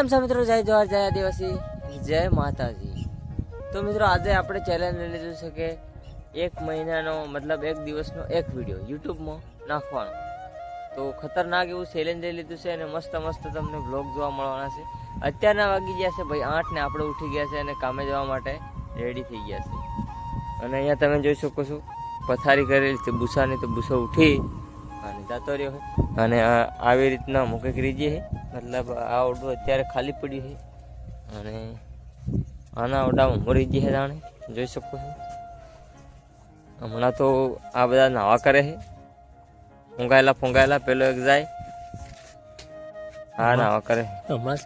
કેમ છો મિત્રો? જય જવાહર, જય આદિવાસી, જય માતાજી। તો મિત્રો આજે આપણે ચેલેન્જ લઈ લીધું છે કે 1 મહિનાનો મતલબ 1 દિવસનો એક વિડીયો યુટ્યુબમાં નાખવાનો। તો ખતરનાક એવું ચેલેન્જ લઈ લીધું છે અને મસ્ત મસ્ત તમને વ્લોગ જોવા મળવાના છે। અત્યારના વાગી ગયા છે ભાઈ 8 ને આપણે ઉઠી ગયા છે અને કામે જવા માટે રેડી થઈ ગયા છે। અને અહીંયા તમે જોઈ શકો છો પથારી કરેલી છે બુસાની, તો બુસો ઉઠી અને જતો રહ્યો છે। અને આવી રીતના મૂકે રીજી છે, મતલબ આ ઓરડું અત્યારે ખાલી પડ્યું છે અને આના ઓરડામાં મોરીજી છે જાણે જોઈ શકો છો। હમણાં તો આ બધા નાવા કરે છે, ફુંગાયેલા પેલો એક જાય હા નાવા કરે। હમણાં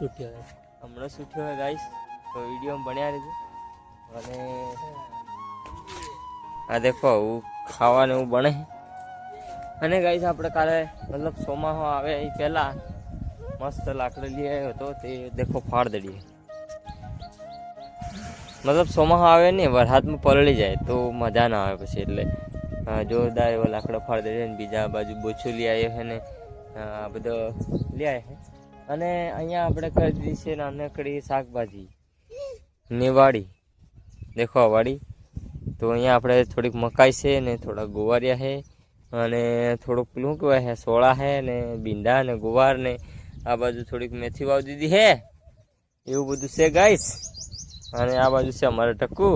છૂટ્યો है ગાઈસ, તો વિડીયોમાં બન્યા રહેજો। અને આ દેખો આવું ખાવાનું એવું બને છે। અને ગાઈસ આપણે કાલે મતલબ ચોમાસો આવે એ પહેલાં મસ્ત લાકડો લઈ આવ્યો હતો, તે દેખો ફાળ દડીએ। મતલબ ચોમાસો આવે ને વરસાદમાં પલળી જાય તો મજા ના આવે પછી, એટલે જોરદાર એવો લાકડો ફાળ દડીએ ને બીજા બાજુ બોછું લઈ આવ્યો છે ને આ બધો લઈ આવ્યા છે। અને અહીંયા આપણે કરી દીધી છે નાનકડી શાકભાજી ની વાડી, દેખો આ વાડી। તો અહીંયા આપણે થોડીક મકાઈ છે ને થોડા ગોવારિયા છે અને થોડુંક પેલું કહેવાય છે સોળા છે ને ભીંડા ને ગુવાર ને આ બાજુ થોડીક મેથી વાવી દીધી છે, એવું બધું છે ગાઈસ। અને આ બાજુ છે અમારે ટક્કુ,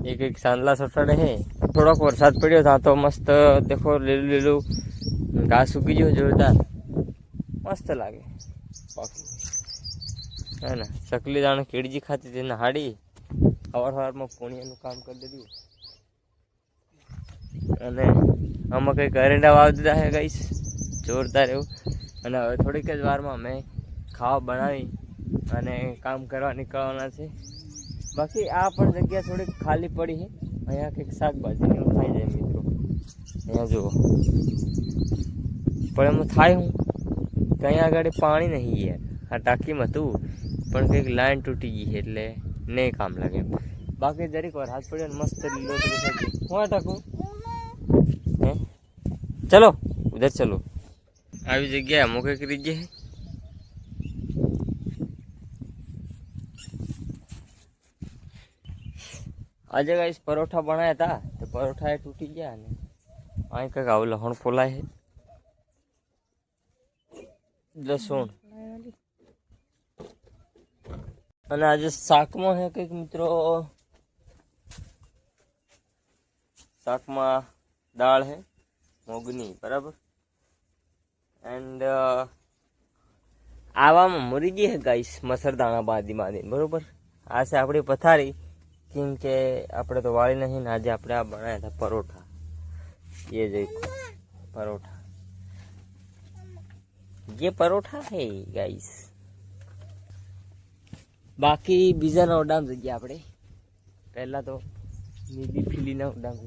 એક સાંદલા સટાડે છે। થોડોક વરસાદ પડ્યો ત્યાં તો મસ્ત દેખો લીલું લીલું ઘાસ ઉગી ગયો જોરદાર, મસ્ત લાગે બાકી હે ને। ચકલી જાણે કેળજી ખાતી હતી હાડી સવારમાં પૂણિયાનું કામ કરી દીધું। અને આમાં કંઈક એરંડા વાવી દીધા છે ગાઈસ જોરદાર એવું। અને હવે થોડીક જ વારમાં અમે ખાવા બનાવી અને કામ કરવા નીકળવાના છે। બાકી આ પણ જગ્યા થોડીક ખાલી પડી છે, અહીંયા કંઈક શાકભાજી એવું થઈ જાય મિત્રો। અહીંયા જુઓ પણ એમાં થાય હું કે અહીંયા આગળ પાણી નહીં યાર, આ ટાંકીમાં હતું પણ કંઈક લાઈન તૂટી ગઈ છે એટલે નહીં કામ લાગે એમ। બાકી દરેક વાર હાથ પડ્યો ને મસ્ત લીલો તો હું ટાંકું હે ચલો ઉધર ચલો। આવી જગ્યાએ અમુક એક રીત છે આજે ગાઈસ પરોઠા બનાવ્યા હતા, તો પરોઠા એ તૂટી ગયા ને અહીં કંઈક આવું લહણ ફોલાય છે લસણ। અને આજે શાકમાં છે કંઈક મિત્રો, શાકમાં દાળ છે મોગની બરાબર। એન્ડ આવામાં મુરગી છે ગાઈસ, મસરદાણા બાંધી બરોબર। આ છે આપણી પથારી, કેમ કે આપણે તો વાળી નહીં ને આજે આપણે આ બનાવ્યા હતા પરોઠા, ये देखो परोठा, ये परोठा है गाइस। बाकी बीजाना उडाम जग्या આપણે પહેલા તો નીલી ફીલીના ઉડામ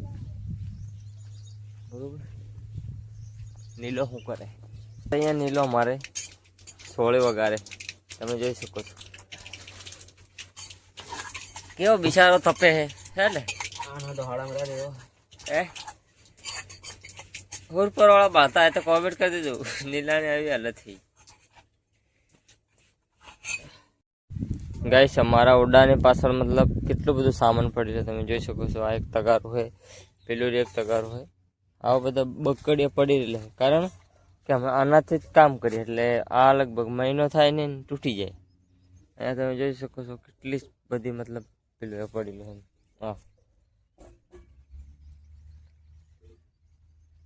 બરોબર। નીલો શું કરે અહીંયા, નીલો મારે સોળે વગારે તમે જોઈ શકો છો કેવો બિચારો તપે હે ને આનો તો હાડા રહ્યો હે। ઉપર વાળા બાતા है तो कमेंट कर देજો नीला ने આવી હાલત થઈ ગાઈસ। અમારા ઓરડાની પાછળ મતલબ કેટલું બધું સામાન પડ્યું છે તમે જોઈ શકો છો। આ એક તગારું છે, પેલું એક તગારું છે, આવા બધા બકડીએ પડી રહેલા છે, કારણ કે અમે આનાથી જ કામ કરીએ એટલે આ લગભગ મહિનો થાય ને તૂટી જાય। અહીંયા તમે જોઈ શકો છો કેટલી બધી મતલબ પેલું પડેલું છે। હા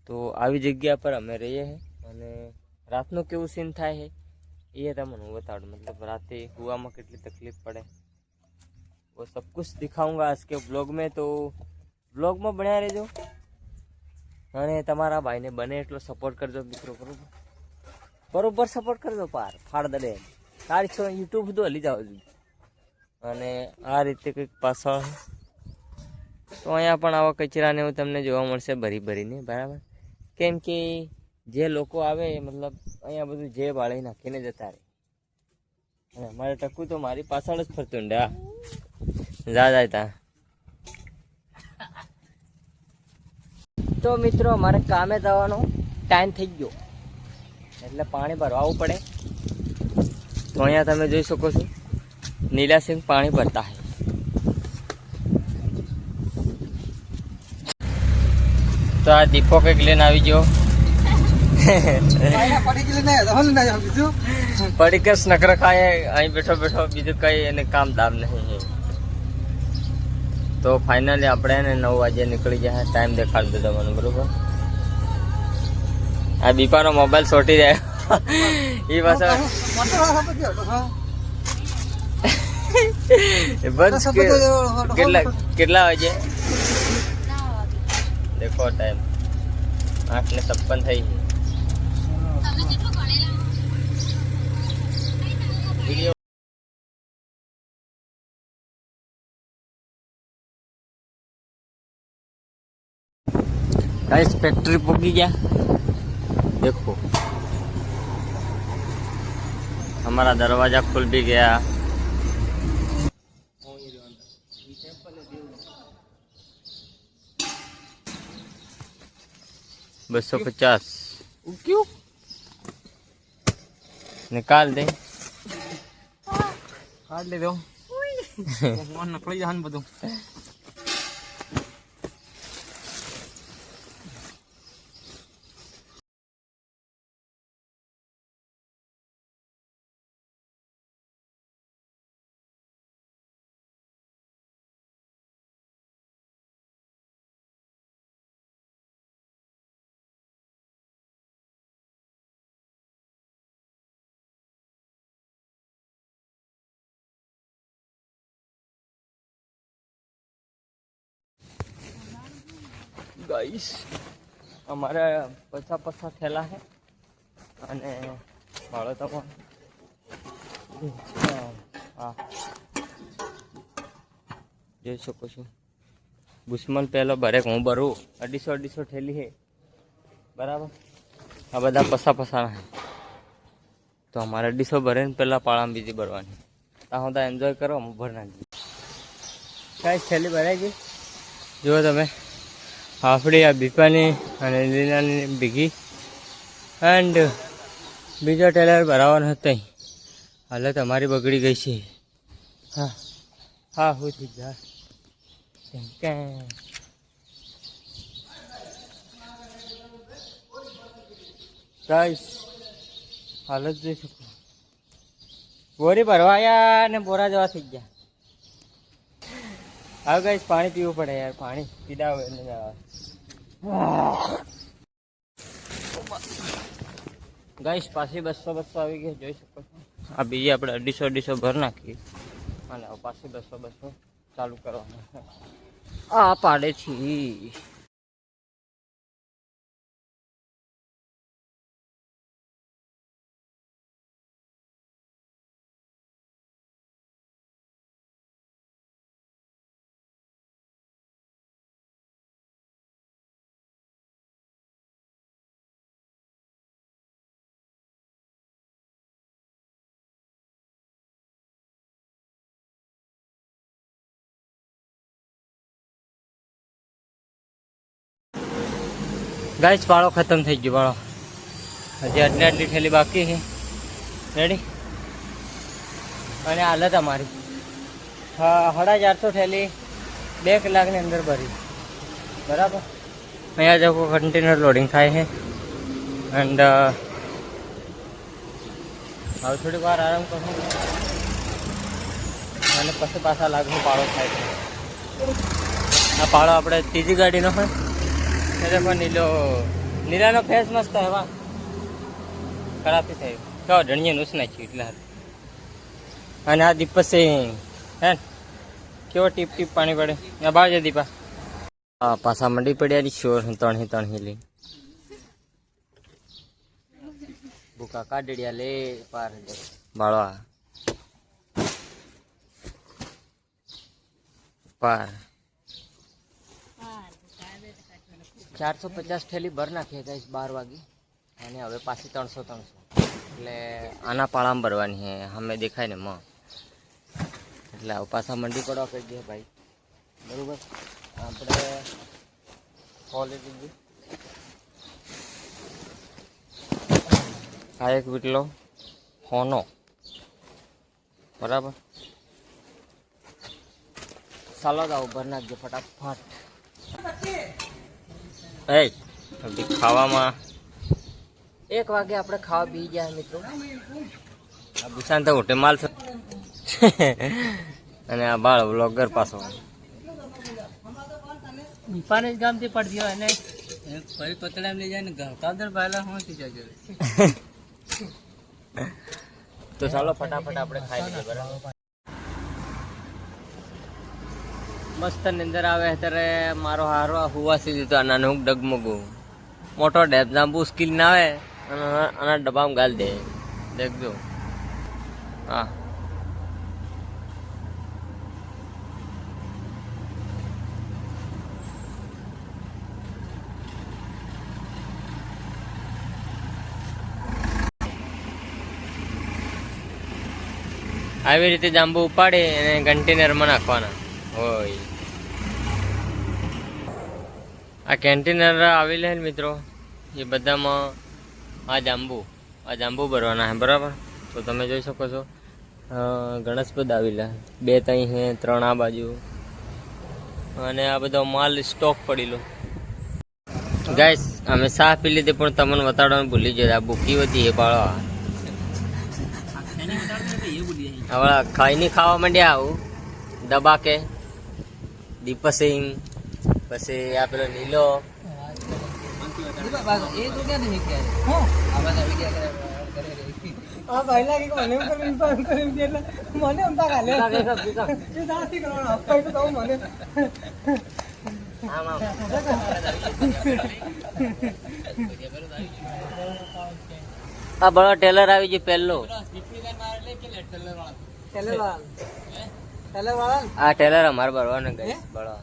તો આવી જગ્યા પર અમે રહીએ हैं અને રાતનું કેવું સીન થાય છે ये તમને હું બતાડું, मतलब रात हुआમાં કેટલી તકલીફ પડે वो सब कुछ दिखाऊंगा आज के ब्लॉग में। तो ब्लॉग में बन्या રહેજો અને તમારા ભાઈને બને એટલો સપોર્ટ કરજો મિત્રો, બરોબર સપોર્ટ કરજો પાર ફાડ દડે તારી છો યુટ્યુબ બધું હલી જાવ છું। અને આ રીતે કંઈક પાછળ તો અહીંયા પણ આવા કચરાને એવું તમને જોવા મળશે ભરી ભરીને બરાબર, કેમ કે જે લોકો આવે મતલબ અહીંયા બધું જે બાળી નાખીને જતા રહે। અને અમારે ટક્કુ તો મારી પાછળ જ ફરતું જા જાય તા। તો મિત્રો મારે કામે જવાનો ટાઈમ થઈ ગયો એટલે પાણી ભરવા આવવું પડે। તો અહીંયા તમે જોઈ શકો છો નીલાસિંહ પાણી ભરતા है। તો આ દીપો કંઈક લઈને આવી ગયો પડી કે નકર ખાય અહીં બેઠો બેઠો બીજું કઈ એને કામ દામ નહીં है। તો ફાઇનલી આપણે એને 9 વાગે નીકળી ગયા ટાઈમ દેખાડી દીધો મને બરોબર। આ દીપાનો મોબાઈલ સોટી જાય એ પાછા बस કેટલા વાગે देखो टाइम 8:56 થઈ વિડિયો गाइस फैक्ट्री पहुंच गया। देखो हमारा दरवाजा खुल भी गया। 250 क्यों निकाल दे काट ले दो नकली जहान બધું। गाइस हमारा पचा थैला है અને ભાડો તો હા જોઈ શકો છો। બુસ્મન પહેલો ભરે હું ભરું 250 થેલી है बराबर। આ બધા પસા है तो हमारे 250 भरे ने पहला पाड़ा में बीजी भरवानी ता होता एंजॉय करो हम भर नाखी। गाइस थैली भराई गई जो તમે આપણી આ બીપાની અને લીલાની ભીગી એન્ડ બીજો ટેલર ભરાવાનો હતો। હાલત અમારી બગડી ગઈ છે। હા હા હું થઈ જા ગાઈસ હાલત જોઈ શકો। બોરી ભરવાયા ને બોરા જવા થઈ ગયા। हाँ गाइस पानी पीवू पड़े यार पानी पीदा गाइस पासी 200 આવી ગઈ જોઈ શકો છો। આ બીજી આપણે 250 ભર નાખી અને પાછી 200 ચાલુ કરવાનું આ પાડે છે। गाइस पाड़ो खत्म થઈ ગયો પાડો હજી આટલી થેલી બાકી છે રેડી। અને હાલત અમારી 450 થેલી 2 કલાકની અંદર ભરી બરાબર। અહીંયા જો કન્ટેનર લોડિંગ થાય છે એન્ડ હવે થોડી વાર આરામ કરું અને પછી પાછા લાગુ પાડો થાય છે। આ પાડો આપણે ત્રીજી ગાડીનો હોય देखो नीला फेस मस्त है वाह खराब ही थे तो डणिया नुस नाखी એટલે અને આ દીપ से હે કેવો ટીપ ટીપ પાણી પડે આ બાજે દીપા આ પાછા મંડી પડ્યા શોર તણી લે ભૂકા કાઢડિયા લે પાર બાળવા પાર 450 થેલી ભર નાખી ગાઈસ 12 વાગે અને હવે પાછી 300 એટલે આના પાળામાં ભરવાની છે અમે દેખાય ને માં એટલે હવે પાછા મંડી પડવા કરી દે ભાઈ બરોબર। આપણે ક્વોલિટી આ એક વીટલો હોનો બરાબર. ચાલો જાઓ ભર નાખજો ફટાફટ. એ ખાવામાં 1 વાગે આપણે ખાવા બી ગયા મિત્રો. આ બુશાન તો હોટે માલ છે અને આ બાળ વ્લોગર પાછો નિપાને જ ગામથી પડતી હોય ને ફરી પતળામ લઈ જાય ને ઘાવતાદર બાયલા હું થઈ જાય. તો ચાલો ફટાફટ આપણે ખાઈ લઈએ બરાબર. મસ્ત નિંદર આવે અત્યારે. મારો હારો હુવાસી દીધો નાનું ડગમગું મોટો ડેબ જાંબુ સ્કીલ ના આવે અને આના ડબ્બામાં ગાલ દે. દેખજો હા. આવી રીતે જાંબુ ઉપાડી અને કન્ટેનરમાં નાખવાના હોય. આ કન્ટેનર આવેલા છે મિત્રો, એ બધામાં આ જાંબુ ભરવાના છે બરાબર. તો તમે જોઈ શકો છો ગણેશપદ આવેલા 2 ત્રણ છે, 3 આ બાજુ, અને આ બધો માલ સ્ટોક પડેલો. ગાઈસ અમે ચા પી લીધી પણ તમને બતાડવાનું ભૂલી ગયો. આ બુકી હતી એ પાળો હવે ખાઈને ખાવા માંડ્યા. આવું દબા કે દીપસિંહ, પછી આ પેલો નીલો આ બળો ટેલર આવી ગયો પહેલો. આ ટેલર અમારે ભરવાનો ગઈ બળો.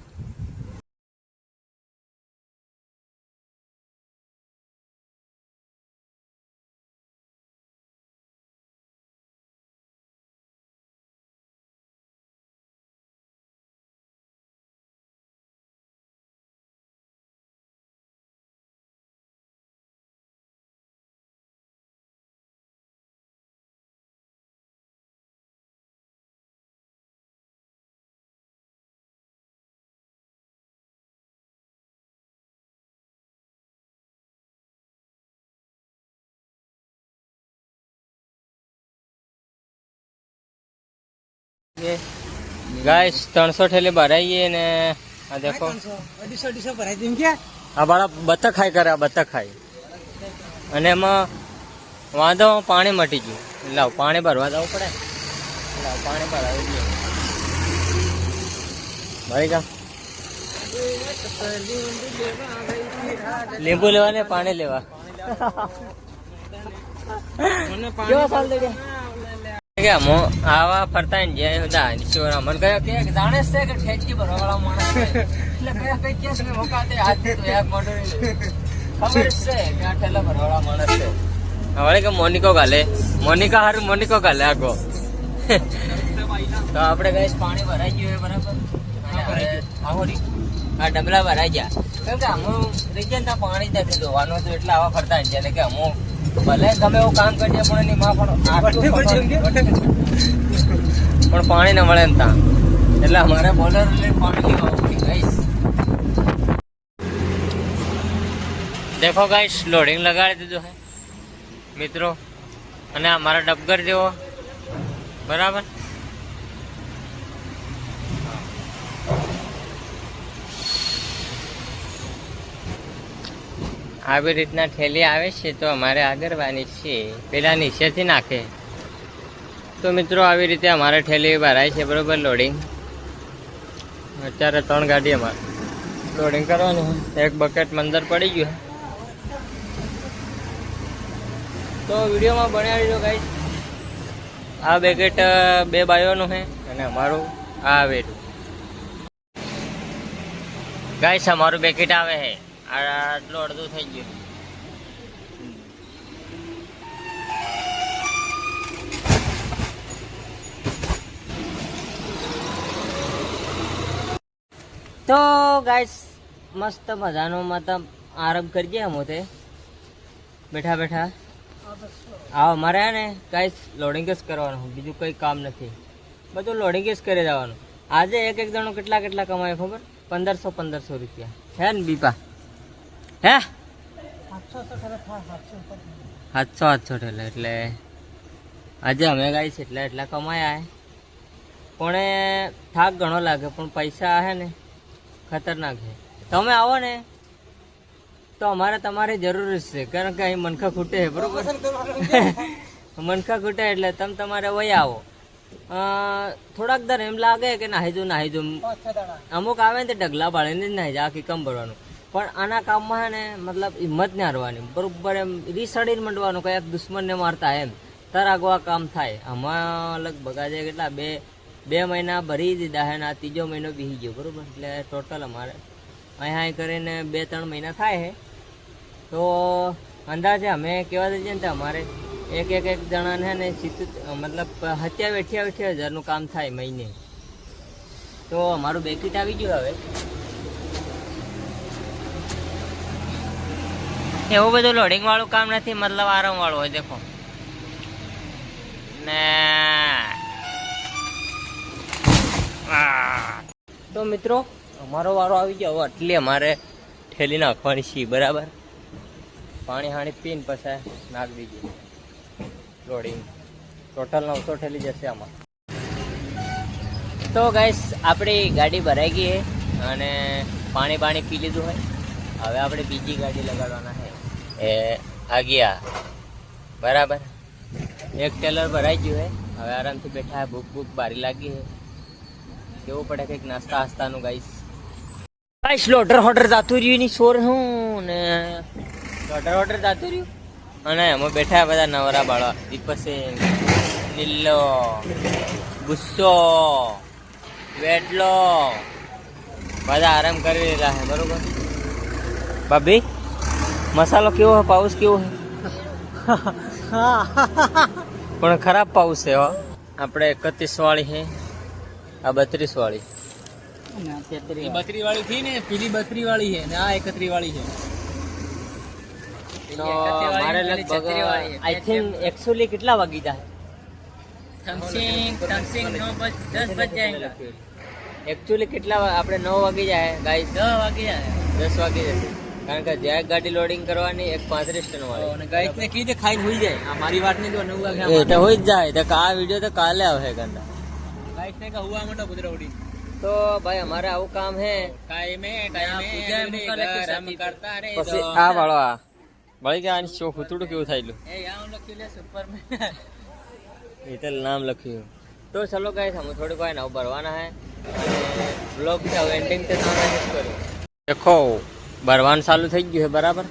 ગાઈસ 300 ઠેલી ભરાઈએ ને આ દેખો 250 ભરાઈ દીધું કે આ બાળા બતક ખાઈ કરે. આ બતક ખાઈ અને એમાં વાંધો પાણી મટી ગયું. લાવ પાણી ભરવા જવું પડે. લાવ પાણી ભરાવી દઈએ. ભરી જા. લીંબુ લેવા ને પાણી લેવા. આવા ફરતા ને જ્યાં બધા મને કયો કે જાણે છે કે ઠેચી ભરવા વાળા માણસ છે એટલે કયા કઈ કેસ ને મોકાતે હાથ તો એક મોઢું ખબર છે કે આ ઠેલા ભરવા વાળા માણસ છે. હવે કે મોનિકો ગાલે આગો. તો આપણે ગઈ પાણી ભરાઈ ગયું બરાબર. આ ડબલા ભરાઈ ગયા કેમ કે અમુક રીજન ત્યાં પાણી નથી ધોવાનું હતું એટલે આવા ફરતા ને કે અમુક ભલે ગમે એવું કામ કરીએ પણ એની માં પણ પાણી ના મળે ને ત્યાં એટલે અમારે બોલર પાણી ગઈશ. દેખો ગાઈસ લોડિંગ લગાડી દીધું હે મિત્રો, અને આ મારા ડબગર જેવો બરાબર. આવી રીતના ઠેલી આવે છે તો અમારે આગળવાની છે, પેલા નીચેથી નાખે. તો મિત્રો આવી રીતે અમારે ઠેલી ભરાય છે બરોબર. લોડિંગ અત્યારે 3 ગાડી અમારે લોડિંગ કરવાનું. એક બકેટ અંદર પડી ગયું. તો વિડીયોમાં બનાવી દો ગાઈસ. આ બકેટ 2 બાયોનું છે અને અમારું આ આવેલું ગાઈસ. અમારું બકેટ આવે છે આટલું અડધું થઈ ગયું. તો ગાઈસ મસ્ત મજાનો મતલબ આરામ કરીએ અમે તે બેઠા બેઠા. આવો મારે ને ગાઈસ લોડિંગ જ કરવાનું, બીજું કંઈ કામ નથી. બધું લોડિંગ જ કરી જવાનું. આજે એક જણો કેટલા કમાય ખબર? 1500 રૂપિયા હે ને બીપા? હે 700 ઠેલા એટલે આજે અમે ગાઈ છે એટલા કમાયા હે. પણ એ થાક ઘણો લાગે, પણ પૈસા હે ને ખતરનાક છે. તમે આવો ને તો અમારે તમારી જરૂર જ છે, કારણ કે અહીં મનખા ખૂટે છે, બરોબર? મનખા ખૂટે એટલે તમે તમારે વહી આવો. થોડાક દર એમ લાગે કે નાહી જો અમુક આવે ને તે ડગલા પાડીને જ નાહી જાય, આખી કમ ભરવાનું. પણ આના કામમાં હે ને મતલબ હિંમત ને હારવાની, બરોબર એમ રીસડીને મંડવાનું, કયાક દુશ્મનને મારતા એમ તાર આગવા કામ થાય. આમાં લગભગ આજે કેટલા બે મહિના ભરી દીધા હે ને આ 3જો મહિનો બીસી ગયો, બરોબર? એટલે ટોટલ અમારે અહીંયા કરીને 2-3 મહિના થાય છે. તો અંદાજે અમે કહેવા દઈએ ને તો અમારે એક જણાને હે ને મતલબ 27-28 હજારનું કામ થાય મહિને. તો અમારું બેકીટ આવી ગયું હવે. એવું બધું લોડિંગ વાળું કામ નથી, મતલબ આરામ વાળું હોય. દેખો ને તો મિત્રો અમારો વારો આવી ગયો હવે. આટલી અમારે ઠેલી નાખવાની છે, બરાબર? પાણી પીને પછી નાખ દીધી લોડિંગ. ટોટલ 900 ઠેલી જશે આમાં. તો ગાઈસ આપણી ગાડી ભરાઈ ગઈ છે અને પાણી પી લીધું હોય. હવે આપણે બીજી ગાડી લગાડવાના છે. એ આ ગયા, બરાબર? એક ટેલર ભરાઈ ગયું છે. હવે આરામથી બેઠા. ભૂખ બારી લાગી છે. કેવું પડે કંઈક નાસ્તા હાસ્તાનું ગાઈસ. લોટર જાતું રહ્યું ની શોર હું ને લોટર જાતું રહ્યું. અને એમાં બેઠા બધા નવરા બાળા. દીપસિંહ, નીલો, ગુસ્સો, વેડલો બધા આરામ કરી રહ્યા છે, બરોબર? ભાભી મસાલો કેવો હે? પાઉસ કેવો હે? પણ ખરાબ પાઉસ છે. આપણે 31 વાળી છે, આ 32 વાળી. 32 વાળી થી ને પેલી 32 વાળી છે ને આ 31 વાળી છે. તો મારે લગભગ આઈ થિંક એકચ્યુઅલી કેટલા વાગી જાય? એકચ્યુઅલી કેટલા આપણે 9 વાગી જાય ગાઈસ? 10 વાગી જશે, કારણ કે જે ગાડી લોડિંગ કરવાની 1.35 ટન વાળી. અને ગાઈસ ને કીધે ખાઈને હોઈ જાય. આ મારી વાત નહીં તો 9 વાગે એ તો હોઈ જ જાય. તો આ વિડિયો તો કાલે આવશે ગંદા. ગાઈસ ને કે હુવા માંડો ગુદરવડી. તો ભાઈ અમારે આવું કામ હે. ટાઈમે કરતા રે. પછી આ વાળો આ બળી ગયા આની શો હુતડું કેવું થાયલું. એ યાર લખી લે સુપરમેન. એ તો નામ લખ્યું. તો ચલો ગાઈસ हम થોડી વાર નાવ ભરવાના હે અને બ્લોગ છે હવે એન્ડિંગ તે નામ જ કર્યું. દેખો ભરવાનું ચાલુ થઈ ગયું છે, બરાબર?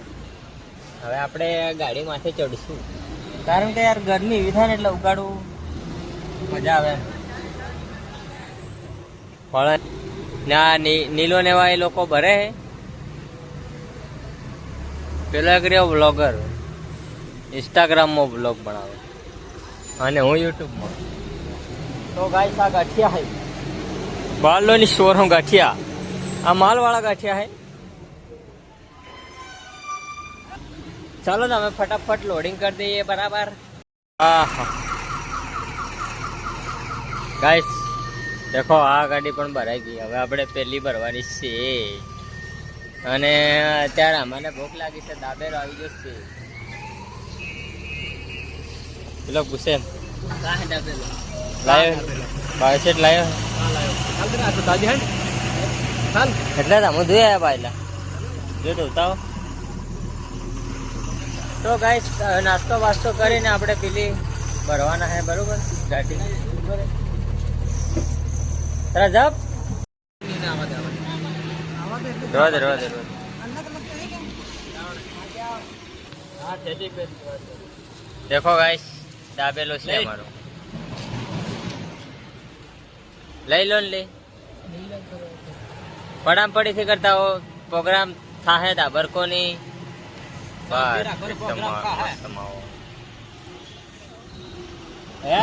હવે આપણે ગાડી માથે ચડીશું, કારણ કે યાર ગરમી એવી થાય ને એટલે ઉગાડવું મજા આવે. પણ ના નીલો ને એવા એ લોકો ભરે છે. પેલો એક રહ્યો બ્લોગર, ઇન્સ્ટાગ્રામમાં બ્લોગ બનાવે અને હું યુટ્યુબમાં. તો ગાઈસ આ ગાંઠિયા હે, બાલોની શોરૂમ ગાંઠિયા. આ માલવાળા ગાંઠિયા હે. ચાલો ને અમે ફટાફટ લોડિંગ કરી દઈએ, બરાબર? ગાઈસ દેખો આ ગાડી પણ ભરાઈ ગઈ. હવે આપણે પેલી ભરવાની છે અને અત્યારે અમને ભૂખ લાગી છે. દાબેલો આવી ગયો છે. પેલો પૂછે લાયો બાયસેટ લાયો એટલે હું ધોઈ આવ્યા પાયલા જો ધોતા. તો ગાઈસ નાસ્તો વાસ્તો કરીને આપણે પેલી ભરવાના છે, બરોબર? ગાડી રજબ રોજ દેખો ગાઈસ દાબેલો છે અમારો. લઈ લો ને, પડામ પડી થી કરતા હો પ્રોગ્રામ થાહે દાબર કોની. બસ હે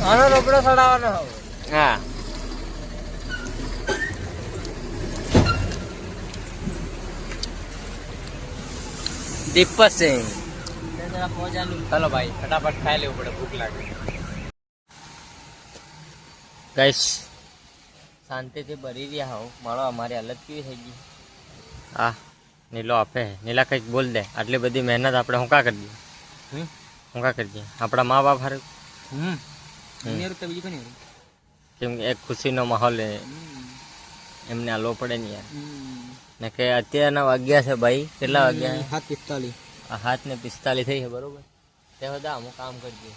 આનો રોકડો ચડાવવાનો હા દીપસિંહ ચાલો ભાઈ ફટાફટ ખાઈ લેવું પડે, ભૂખ લાગે. ગઈશ શાંતિથી ભરી રહ્યા હોવ. મારો અમારી હાલત કેવી થઈ ગઈ. હા નીલો આપે નીલા કંઈક બોલ દે. આટલી બધી મહેનત આપણે હું કા કરી દઈએ? હું કા કરી દઈએ આપણા મા બાપ હારે? બીજું કઈ કેમ કે એક ખુશીનો માહોલ એમને આલો પડે ને યાર. ને કે અત્યારના વાગ્યા છે ભાઈ, કેટલા વાગ્યા છે? 7:45. 7:45 થઈ છે બરોબર. તે બધા અમુક કામ કરી દઈએ,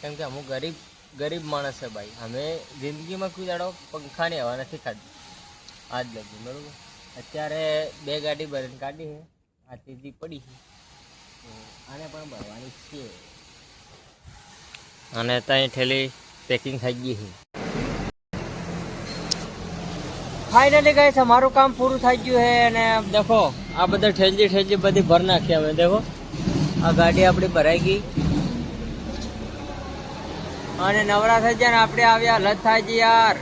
કેમ કે અમુક ગરીબ માણસ છે ભાઈ. અમે જિંદગીમાં કોઈ દાડો પંખાની હવા નથી ખાધી આજ લગી બરોબર. અત્યારે 2 ગાડી ભરીને કાઢી છે, આ ત્રીજી પડી છે, આને પણ ભરવાની છે. અને ત્યાં ઠેલી પેકિંગ થઈ ગઈ છે. ફાઇનલી ગાઈસ અમારું કામ પૂરું થઈ ગયું છે. અને દેખો આ બધા ઠેલી બધી ભર નાખી અમે. દેખો આ ગાડી આપણી ભરાઈ ગઈ અને નવરા થઈ જાય ને આપણે આવ્યા હાલત થાય છે યાર.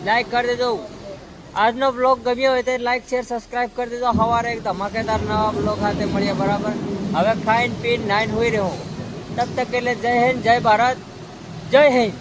લાઈક કરી દેજો. આજનો બ્લોગ ગમ્યો હોય તો લાઈક શેર સબસ્ક્રાઇબ કરી દેજો. સવારે એક ધમાકેદાર નવા બ્લોગ સાથે મળીએ બરાબર. હવે ખાઈને પીને નાઈન હોઈ રહ્યો. તબ તક કે लिए जय हिंद, जय भारत, जय हिंद.